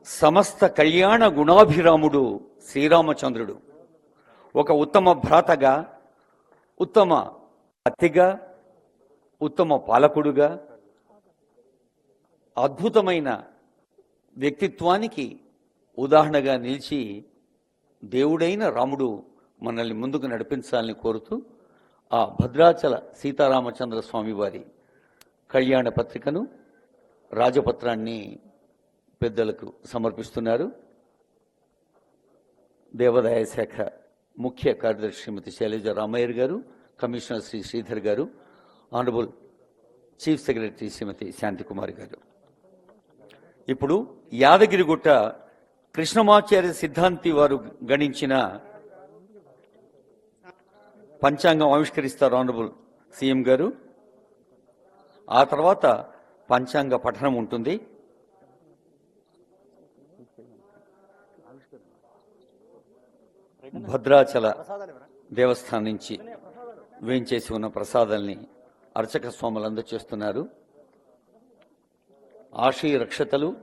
సమస్త కళ్యాణ గుణాభిరాముడు శ్రీరామచంద్రుడు ఒక ఉత్తమ భ్రాతగా, ఉత్తమ అతిగా, ఉత్తమ పాలకుడుగా, అద్భుతమైన వ్యక్తిత్వానికి ఉదాహరణగా నిలిచి దేవుడైన రాముడు మనల్ని ముందుకు నడిపించాలని కోరుతూ ఆ భద్రాచల సీతారామచంద్ర స్వామి వారి కళ్యాణ పత్రికను, రాజపత్రాన్ని పెద్దలకు సమర్పిస్తున్నారు. దేవాదాయ శాఖ ముఖ్య కార్యదర్శి శ్రీమతి శైలజ రామయ్య గారు, కమిషనర్ శ్రీ శ్రీధర్ గారు, ఆనరబుల్ చీఫ్ సెక్రటరీ శ్రీమతి శాంతికుమారి గారు. ఇప్పుడు యాదగిరిగుట్ట కృష్ణమాచార్య సిద్ధాంతి వారు గణించిన పంచాంగం ఆవిష్కరిస్తారు ఆనరబుల్ సీఎం గారు. ఆ తర్వాత పంచాంగ పఠనం ఉంటుంది. భద్రాచల దేవస్థానం నుంచి వేంచేసి ఉన్న ప్రసాదాల్ని అర్చక స్వాములు అందజేస్తున్నారు. ఆశీ రక్షతలు